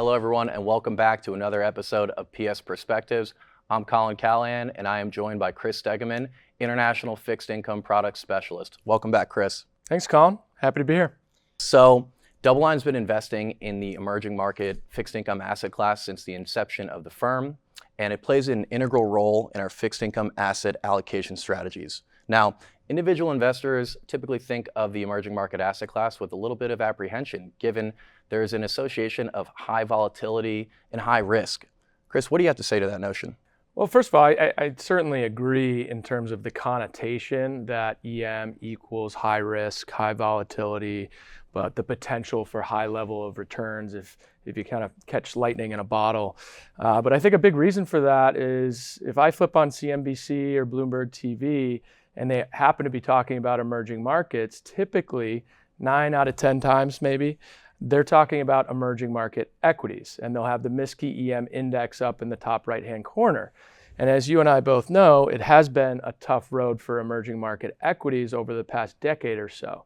Hello, everyone, and welcome back to another episode of PS Perspectives. I'm Colin Callahan, and I am joined by Chris Stegemann, International Fixed Income Product Specialist. Welcome back, Chris. Thanks, Colin. Happy to be here. So, DoubleLine's been investing in the emerging market fixed income asset class since the inception of the firm, and it plays an integral role in our fixed income asset allocation strategies. Now, individual investors typically think of the emerging market asset class with a little bit of apprehension, given there is an association of high volatility and high risk. Chris, what do you have to say to that notion? Well, first of all, I certainly agree in terms of the connotation that EM equals high risk, high volatility, but the potential for high level of returns if you kind of catch lightning in a bottle. But I think a big reason for that is if I flip on CNBC or Bloomberg TV and they happen to be talking about emerging markets, typically 9 out of 10 times maybe, they're talking about emerging market equities, and they'll have the MSCI EM index up in the top right-hand corner. And as you and I both know, it has been a tough road for emerging market equities over the past decade or so.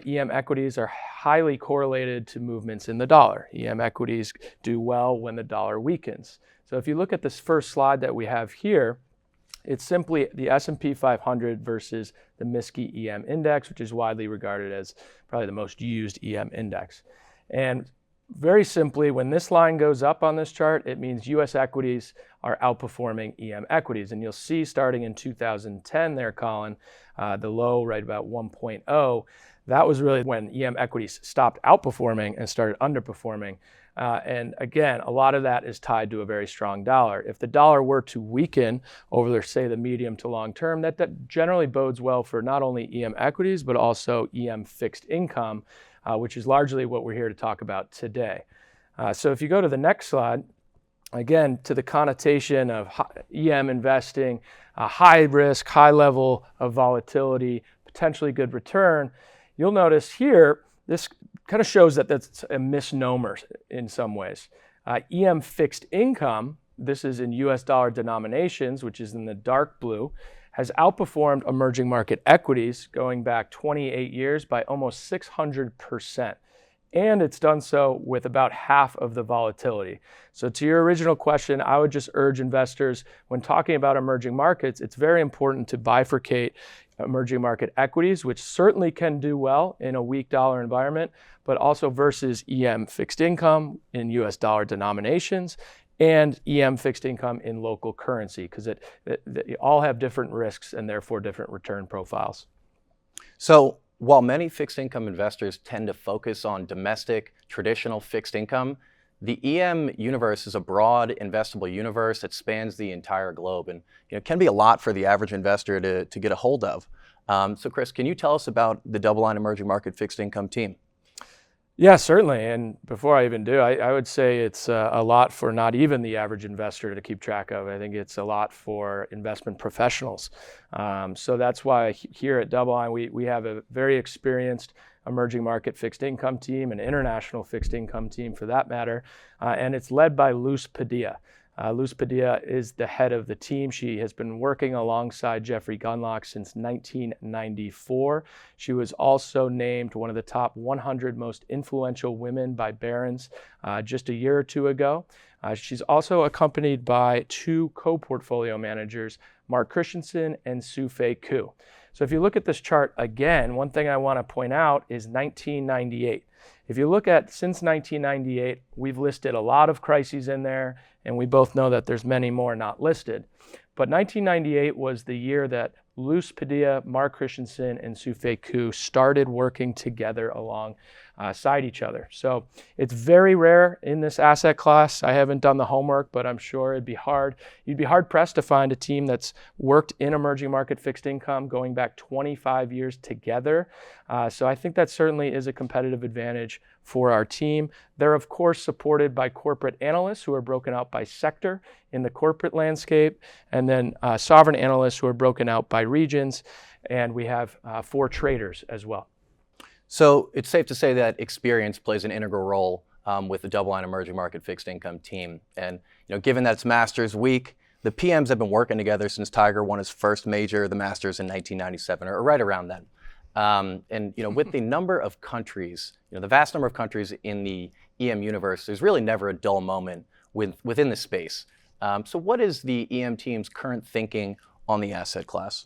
EM equities are highly correlated to movements in the dollar. EM equities do well when the dollar weakens. So if you look at this first slide that we have here, it's simply the S&P 500 versus the MSCI EM index, which is widely regarded as probably the most used EM index. And very simply, when this line goes up on this chart, it means US equities are outperforming EM equities. And you'll see starting in 2010 there, Colin, the low right about 1.0, that was really when EM equities stopped outperforming and started underperforming. And again, a lot of that is tied to a very strong dollar. If the dollar were to weaken over, say, the medium to long term, that generally bodes well for not only EM equities, but also EM fixed income, which is largely what we're here to talk about today. So if you go to the next slide, again, to the connotation of EM investing, high risk, high level of volatility, potentially good return, you'll notice here, this kind of shows that that's a misnomer in some ways. EM fixed income, this is in US dollar denominations, which is in the dark blue, has outperformed emerging market equities going back 28 years by almost 600%. And it's done so with about half of the volatility. So to your original question, I would just urge investors, when talking about emerging markets, it's very important to bifurcate emerging market equities, which certainly can do well in a weak dollar environment, but also versus EM fixed income in US dollar denominations and EM fixed income in local currency, because they all have different risks and therefore different return profiles. So while many fixed income investors tend to focus on domestic, traditional fixed income, the EM universe is a broad investable universe that spans the entire globe, and it can be a lot for the average investor to get a hold of. So Chris, can you tell us about the DoubleLine Emerging Market Fixed Income team? Yeah, certainly. And before I even do, I would say it's a lot for not even the average investor to keep track of. I think it's a lot for investment professionals. So that's why here at DoubleLine, we have a very experienced emerging market fixed income team, an international fixed income team for that matter, and it's led by Luz Padilla. Luz Padilla is the head of the team. She has been working alongside Jeffrey Gundlach since 1994. She was also named one of the top 100 most influential women by Barron's just a year or two ago. She's also accompanied by 2 co-portfolio managers, Mark Christensen and Sue-Fei Koo. So if you look at this chart again, one thing I want to point out is 1998. If you look at since 1998, we've listed a lot of crises in there, and we both know that there's many more not listed. But 1998 was the year that Luz Padilla, Mark Christensen, and Sue-Fei Koo started working together alongside each other. So it's very rare in this asset class. I haven't done the homework, but I'm sure it'd be hard. You'd be hard pressed to find a team that's worked in emerging market fixed income going back 25 years together. So I think that certainly is a competitive advantage for our team. They're of course supported by corporate analysts who are broken out by sector in the corporate landscape, and then sovereign analysts who are broken out by regions, and we have 4 traders as well. So it's safe to say that experience plays an integral role with the DoubleLine Emerging Market Fixed Income team. And given that it's Masters Week, the PMs have been working together since Tiger won his first major, the Masters, in 1997, or right around then. And with the number of countries, the vast number of countries in the EM universe, there's really never a dull moment within the space. So what is the EM team's current thinking on the asset class?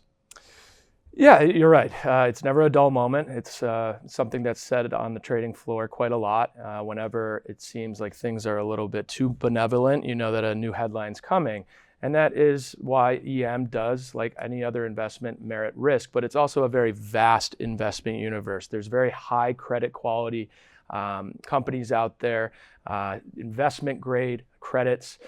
Yeah, you're right. It's never a dull moment. It's something that's said on the trading floor quite a lot. Whenever it seems like things are a little bit too benevolent, you know that a new headline's coming. And that is why EM does, like any other investment, merit risk. But it's also a very vast investment universe. There's very high credit quality companies out there, investment grade credits,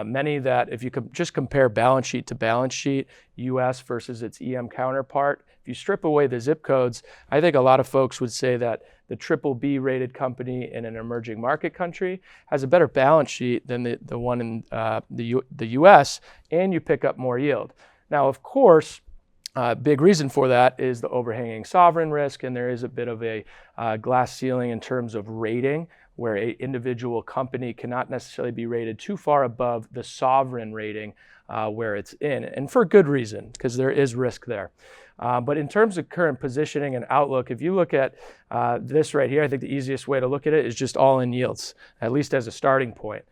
many that if you could just compare balance sheet to balance sheet, US versus its EM counterpart, if you strip away the zip codes, I think a lot of folks would say that the BBB rated company in an emerging market country has a better balance sheet than the one in the US, and you pick up more yield. Now, of course, big reason for that is the overhanging sovereign risk, and there is a bit of a glass ceiling in terms of rating, where an individual company cannot necessarily be rated too far above the sovereign rating where it's in, and for good reason, because there is risk there. But in terms of current positioning and outlook, if you look at this right here, I think the easiest way to look at it is just all-in yields, at least as a starting point.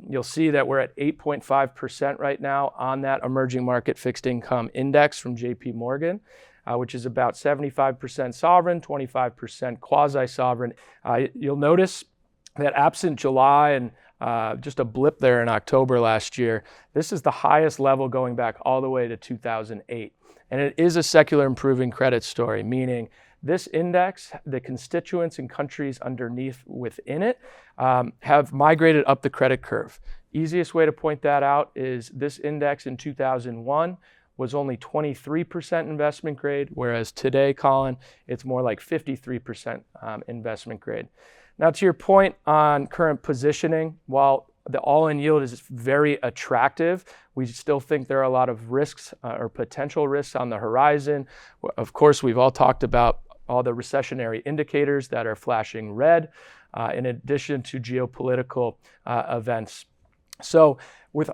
You'll see that we're at 8.5% right now on that emerging market fixed income index from JP Morgan, which is about 75% sovereign, 25% quasi-sovereign. You'll notice that absent July and just a blip there in October last year, this is the highest level going back all the way to 2008. And it is a secular improving credit story, meaning this index, the constituents and countries underneath within it, have migrated up the credit curve. Easiest way to point that out is this index in 2001 was only 23% investment grade, whereas today, Colin, it's more like 53% investment grade. Now, to your point on current positioning, while the all-in yield is very attractive, we still think there are a lot of risks or potential risks on the horizon. Of course, we've all talked about all the recessionary indicators that are flashing red, in addition to geopolitical events. So with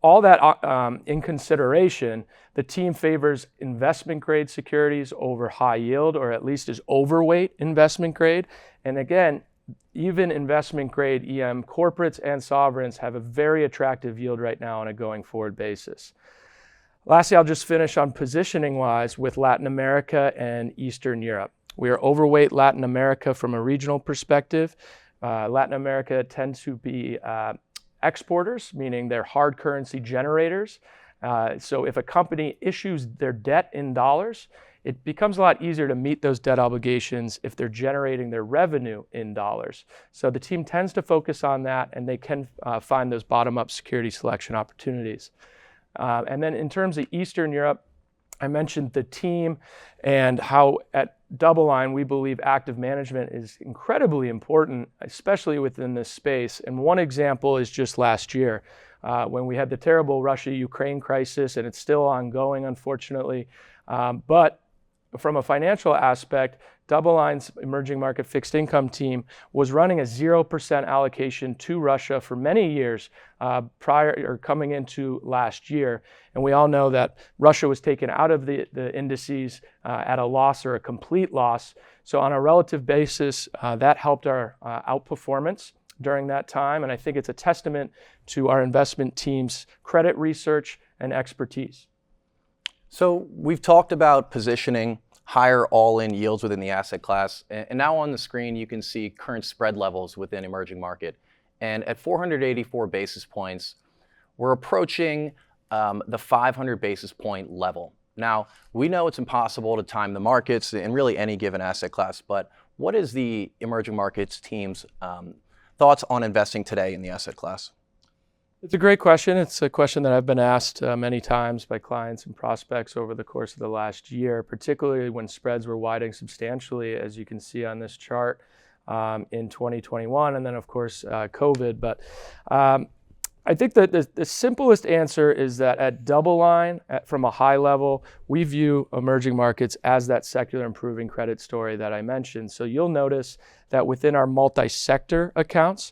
all that in consideration, the team favors investment grade securities over high yield, or at least is overweight investment grade. And again, even investment grade EM corporates and sovereigns have a very attractive yield right now on a going forward basis. Lastly, I'll just finish on positioning wise with Latin America and Eastern Europe. We are overweight Latin America from a regional perspective. Latin America tends to be exporters, meaning they're hard currency generators. So if a company issues their debt in dollars, it becomes a lot easier to meet those debt obligations if they're generating their revenue in dollars. So the team tends to focus on that, and they can find those bottom-up security selection opportunities. And then in terms of Eastern Europe, I mentioned the team and how at DoubleLine we believe active management is incredibly important, especially within this space. And one example is just last year when we had the terrible Russia-Ukraine crisis, and it's still ongoing, unfortunately. But from a financial aspect, DoubleLine's emerging market fixed income team was running a 0% allocation to Russia for many years prior or coming into last year. And we all know that Russia was taken out of the indices at a loss or a complete loss. So on a relative basis, that helped our outperformance during that time. And I think it's a testament to our investment team's credit research and expertise. So we've talked about positioning higher all-in yields within the asset class. And now on the screen, you can see current spread levels within emerging market. And at 484 basis points, we're approaching the 500 basis point level. Now, we know it's impossible to time the markets in really any given asset class, but what is the emerging markets team's thoughts on investing today in the asset class? It's a great question. It's a question that I've been asked many times by clients and prospects over the course of the last year, particularly when spreads were widening substantially, as you can see on this chart in 2021, and then of course COVID. But I think that the simplest answer is that at DoubleLine, from a high level, we view emerging markets as that secular improving credit story that I mentioned. So you'll notice that within our multi-sector accounts,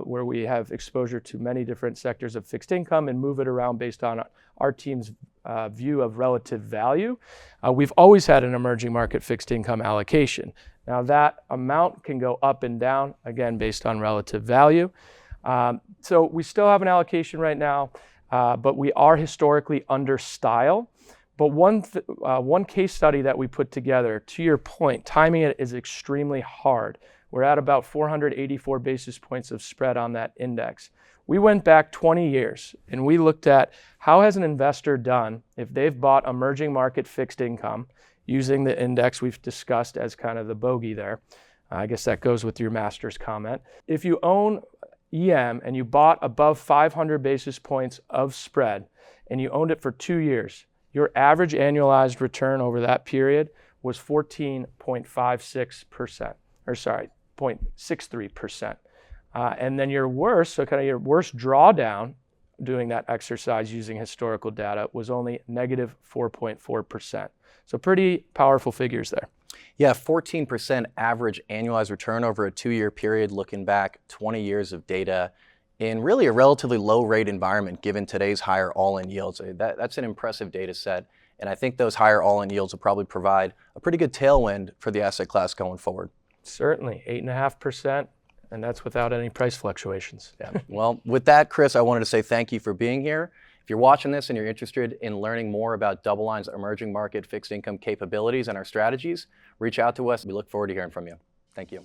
where we have exposure to many different sectors of fixed income and move it around based on our team's view of relative value. We've always had an emerging market fixed income allocation. Now that amount can go up and down, again, based on relative value. So we still have an allocation right now, but we are historically under style. But one case study that we put together, to your point, timing it is extremely hard. We're at about 484 basis points of spread on that index. We went back 20 years and we looked at how has an investor done if they've bought emerging market fixed income using the index we've discussed as kind of the bogey there. I guess that goes with your master's comment. If you own EM and you bought above 500 basis points of spread and you owned it for 2 years, your average annualized return over that period was 14.56%, or sorry, 0.63%. And then your worst, so kind of your worst drawdown doing that exercise using historical data was only negative 4.4%. So pretty powerful figures there. Yeah, 14% average annualized return over a 2-year period, looking back 20 years of data in really a relatively low rate environment given today's higher all-in yields. That's an impressive data set. And I think those higher all-in yields will probably provide a pretty good tailwind for the asset class going forward. Certainly, 8.5%, and that's without any price fluctuations. Yeah. Well, with that, Chris, I wanted to say thank you for being here. If you're watching this and you're interested in learning more about DoubleLine's emerging market fixed income capabilities and our strategies, reach out to us. We look forward to hearing from you. Thank you.